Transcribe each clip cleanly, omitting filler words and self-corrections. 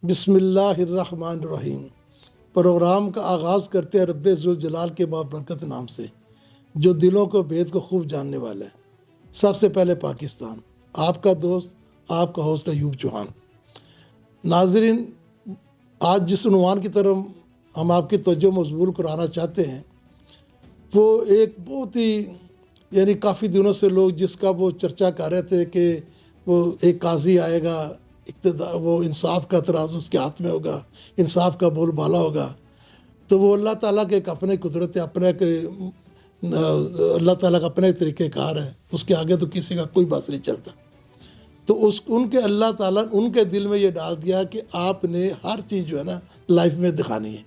بسم اللہ الرحمن الرحیم۔ پروگرام کا آغاز کرتے ہیں رب ذوالجلال کے بابرکت نام سے، جو دلوں کو بھید کو خوب جاننے والا ہے۔ سب سے پہلے پاکستان، آپ کا دوست، آپ کا ہوسٹ ایوب چوہان۔ ناظرین، آج جس عنوان کی طرف ہم آپ کی توجہ مبذول کرانا چاہتے ہیں، وہ ایک بہت ہی کافی دنوں سے لوگ جس کا وہ چرچا کر رہے تھے کہ وہ ایک قاضی آئے گا، وہ انصاف کا ترازو اس کے ہاتھ میں ہوگا، انصاف کا بول بالا ہوگا۔ تو وہ اللہ تعالیٰ کے ایک اپنے قدرت، اللہ تعالیٰ کا اپنے طریقہ کار ہے، اس کے آگے تو کسی کا کوئی بات نہیں چلتا۔ تو ان کے اللہ تعالیٰ ان کے دل میں یہ ڈال دیا کہ آپ نے ہر چیز جو ہے نا لائف میں دکھانی ہے،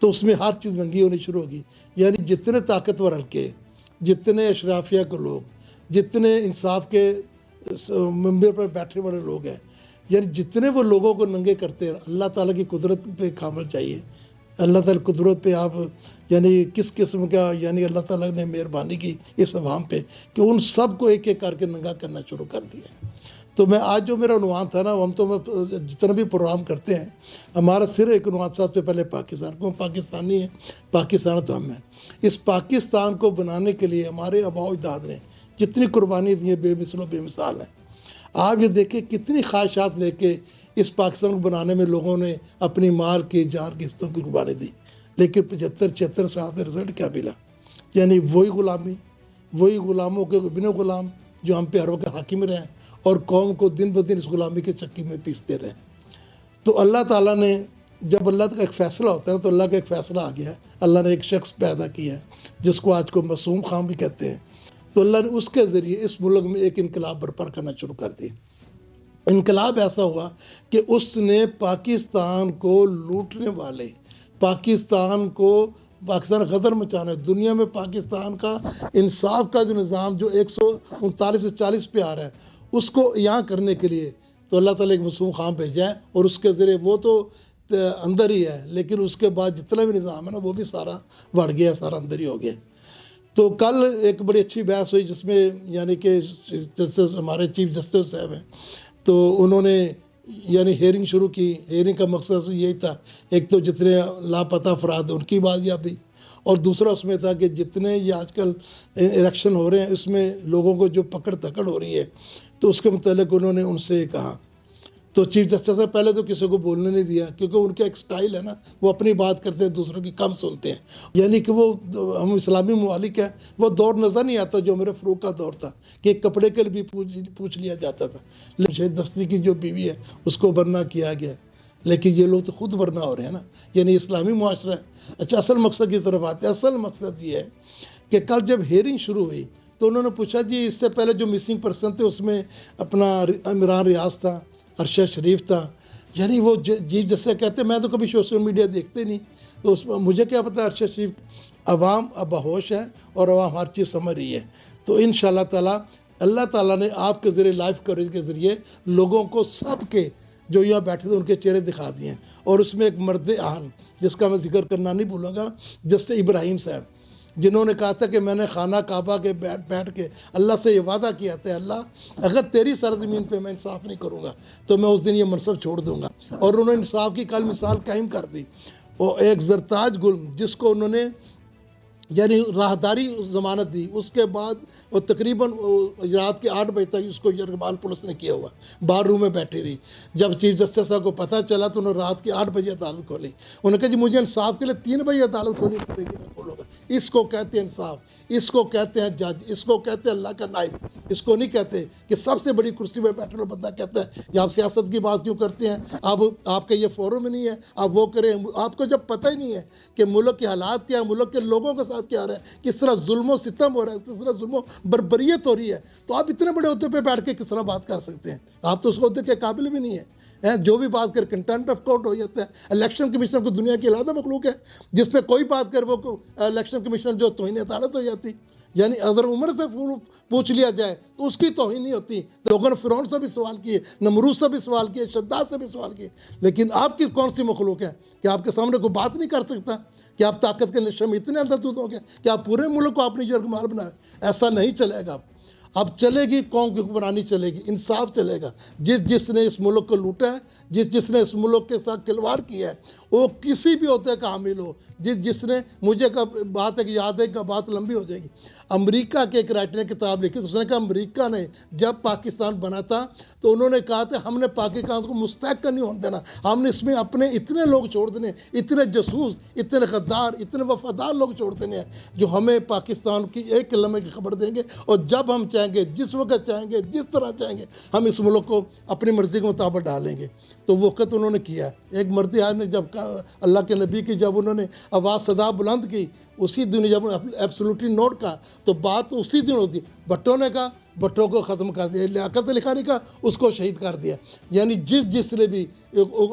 تو اس میں ہر چیز ننگی ہونی شروع ہوگی۔ یعنی جتنے طاقتور حلقے، جتنے اشرافیہ کے لوگ، جتنے انصاف کے ممبر پر بیٹھنے والے لوگ ہیں، یعنی جتنے وہ لوگوں کو ننگے کرتے ہیں، اللہ تعالیٰ کی قدرت پہ کامل چاہیے۔ اللہ تعالیٰ کی قدرت پہ آپ کس قسم کا اللہ تعالیٰ نے مہربانی کی اس عوام پہ کہ ان سب کو ایک ایک کر کے ننگا کرنا شروع کر دیا۔ تو میں آج جو میرا عنوان تھا نا، ہم تو جتنا بھی پروگرام کرتے ہیں، ہمارا صرف ایک عنوان سب سے پہلے پاکستان کو، پاکستانی ہیں، پاکستان تو ہم ہیں۔ اس پاکستان کو بنانے کے لیے ہمارے آباء و اجداد نے جتنی قربانی دی ہیں، بے مثل و بے مثال ہیں۔ آپ یہ دیکھیں کتنی خواہشات لے کے اس پاکستان کو بنانے میں لوگوں نے اپنی مال کی، جان کی حصوں کی قربانی دی، لیکن 75-76 سال سے رزلٹ کیا ملا؟ یعنی وہی غلامی، وہی غلاموں کے ابن غلام جو ہم پہ ہر وقت حاکم رہے ہیں اور قوم کو دن بدن اس غلامی کے چکی میں پیستے رہے۔ تو اللہ تعالیٰ نے، جب اللہ کا ایک فیصلہ ہوتا ہے تو اللہ کا ایک فیصلہ آ گیا ہے۔ اللہ نے ایک شخص پیدا کیا ہے جس کو آج کو معصوم خان بھی کہتے ہیں۔ تو اللہ نے اس کے ذریعے اس ملک میں ایک انقلاب برپا کرنا شروع کر دیا۔ انقلاب ایسا ہوا کہ اس نے پاکستان کو لوٹنے والے، پاکستان غدر مچانے، دنیا میں پاکستان کا انصاف کا جو نظام جو 139 سے 40 پہ آ رہا ہے، اس کو یہاں کرنے کے لیے تو اللہ تعالیٰ ایک معصوم خان بھیجا ہے، اور اس کے ذریعے وہ تو اندر ہی ہے، لیکن اس کے بعد جتنا بھی نظام ہے نا وہ بھی سارا بڑھ گیا، سارا اندر ہی ہو گیا۔ تو کل ایک بڑی اچھی بحث ہوئی جس میں کہ جسٹس ہمارے چیف جسٹس صاحب ہیں، تو انہوں نے ہیئرنگ شروع کی۔ ہیئرنگ کا مقصد یہی تھا، ایک تو جتنے لاپتہ افراد ہیں ان کی بازیابی، اور دوسرا اس میں تھا کہ جتنے یہ آج کل الیکشن ہو رہے ہیں اس میں لوگوں کو جو پکڑ دھکڑ ہو رہی ہے، تو اس کے متعلق انہوں نے ان سے کہا۔ تو چیف جسٹس نے پہلے تو کسی کو بولنے نہیں دیا، کیونکہ ان کا ایک سٹائل ہے نا، وہ اپنی بات کرتے ہیں، دوسروں کی کم سنتے ہیں۔ کہ وہ ہم اسلامی ممالک ہیں، وہ دور نظر نہیں آتا جو میرے فروغ کا دور تھا کہ ایک کپڑے کے لیے بھی پوچھ لیا جاتا تھا، لیکن شہید دفتی کی جو بیوی ہے اس کو برنا کیا گیا، لیکن یہ لوگ تو خود برنا ہو رہے ہیں نا، اسلامی معاشرہ ہے۔ اچھا، اصل مقصد کی طرف آتے ہیں۔ اصل مقصد یہ ہے کہ کل جب ہیئرنگ شروع ہوئی تو انہوں نے پوچھا جی اس سے پہلے جو مسنگ پرسن تھے اس میں اپنا عمران ریاض تھا، ارشد شریف تھا، وہ چیف جیسے کہتے ہیں میں تو کبھی سوشل میڈیا دیکھتے نہیں، تو اس میں مجھے کیا پتہ ارشد شریف۔ عوام اب باہوش ہے اور عوام ہر چیز سمجھ رہی ہے۔ تو انشاءاللہ تعالیٰ اللہ تعالیٰ نے آپ کے ذریعے لائف کوریج کے ذریعے لوگوں کو سب کے جو یہاں بیٹھے تھے ان کے چہرے دکھا دیے ہیں، اور اس میں ایک مرد اہم جس کا میں ذکر کرنا نہیں بھولوں گا، جسٹس ابراہیم صاحب، جنہوں نے کہا تھا کہ میں نے خانہ کعبہ کے بیٹھ کے اللہ سے یہ وعدہ کیا تھا، اللہ اگر تیری سرزمین پہ میں انصاف نہیں کروں گا تو میں اس دن یہ منصب چھوڑ دوں گا۔ اور انہوں نے انصاف کی کل مثال قائم کر دی۔ اور ایک زرتاج گل جس کو انہوں نے راہداری ضمانت دی، اس کے بعد وہ تقریباً رات کے 8 بجے تک اس کو یرغمال پولیس نے کیا ہوا، بار روم میں بیٹھی رہی۔ جب چیف جسٹس صاحب کو پتہ چلا تو انہوں نے رات کے 8 بجے عدالت کھولی۔ انہوں نے کہا جی مجھے انصاف کے لیے 3 بجے عدالت کھولنی پڑے گی، میں کھولوں گا۔ اس کو کہتے ہیں انصاف، اس کو کہتے ہیں جج، اس کو کہتے ہیں اللہ کا نائب۔ اس کو نہیں کہتے کہ سب سے بڑی کرسی پہ بیٹھے بندہ کہتا ہے کہ آپ سیاست کی بات کیوں کرتے ہیں، آپ کا یہ فورم نہیں ہے، آپ وہ کریں۔ آپ کو جب پتہ ہی نہیں ہے کہ ملک کے حالات کیا ہیں، ملک کے لوگوں کے ساتھ کیا رہا ہے، کس طرح ظلم و ستم ہو رہا ہے، کس طرح ظلم و بربریت ہو رہی ہے، تو آپ اتنے بڑے عہدے پہ بیٹھ کے کس طرح بات کر سکتے ہیں؟ آپ تو اس عہدے کے قابل بھی نہیں ہیں۔ جو بھی بات کر کنٹمپٹ آف کورٹ ہو جاتا ہے۔ الیکشن کمیشن کو دنیا کی علیحدہ مخلوق ہے، جس پہ کوئی بات کر وہ الیکشن کمیشن جو توہین عدالت ہو جاتی۔ اگر عمر سے پوچھ لیا جائے تو اس کی توہین نہیں ہوتی۔ لوگوں نے فرعون سے بھی سوال کیے، نمرود سے بھی سوال کیے، شداد سے بھی سوال کیے، لیکن آپ کی کون سی مخلوق ہے کہ آپ کے سامنے کوئی بات نہیں کر سکتا؟ کہ آپ طاقت کے نشے میں اتنے اندر دودھ ہو گئے کہ آپ پورے ملک کو اپنی یرغمال بنائے؟ ایسا نہیں چلے گا۔ اب چلے گی قوم کی حکمرانی چلے گی، انصاف چلے گا۔ جس نے اس ملک کو لوٹا ہے، جس نے اس ملک کے ساتھ کھلواڑ کیا ہے، وہ کسی بھی عہدے کا حامل ہو، جس نے مجھے بات ہے کہ یاد ہے کہ بات لمبی ہو جائے گی۔ امریکہ کے ایک رائٹر نے کتاب لکھی، تو اس نے کہا امریکہ نے جب پاکستان بنا تھا تو انہوں نے کہا تھا ہم نے پاکستان کو مستحق نہیں ہونے دینا، ہم نے اس میں اپنے اتنے لوگ چھوڑ دینے، اتنے جاسوس، اتنے غدار، اتنے وفادار لوگ چھوڑ دینے ہیں جو ہمیں پاکستان کی ایک لمحے کی خبر دیں گے، اور جب ہم چاہیں گے، جس وقت چاہیں گے، جس طرح چاہیں گے، ہم اس ملک کو اپنی مرضی کے مطابق ڈالیں گے۔ تو وہ وقت انہوں نے کیا ہے۔ ایک مرد حال نے جب اللہ کے نبی کی جب انہوں نے آواز صدا بلند کی، اسی دن جب ایبسولوٹلی نوٹ کا تو بات اسی دن ہوتی۔ بھٹو نے کہا، بھٹو کو ختم کر دیا، لیاقت علی خان نے کہا، اس کو شہید کر دیا۔ یعنی جس نے بھی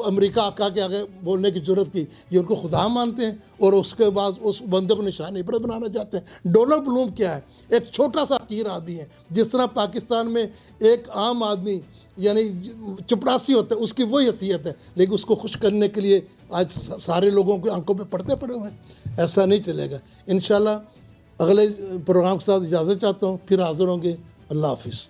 امریکہ آقا کے آگے بولنے کی جرت کی، یہ ان کو خدا مانتے ہیں، اور اس کے بعد اس بندے کو نشان عبرت بنانا چاہتے ہیں۔ ڈونلڈ بلوم کیا ہے؟ ایک چھوٹا سا حقیر آدمی ہے۔ جس طرح پاکستان میں ایک عام آدمی یعنی چپڑاسی ہوتا ہے، اس کی وہی حیثیت ہے، لیکن اس کو خوش کرنے کے لیے آج سارے لوگوں کے آنکھوں پہ پردے پڑے ہوئے ہیں۔ ایسا نہیں چلے گا۔ انشاءاللہ اگلے پروگرام کے ساتھ اجازت چاہتا ہوں، پھر حاضر ہوں گے۔ اللہ حافظ۔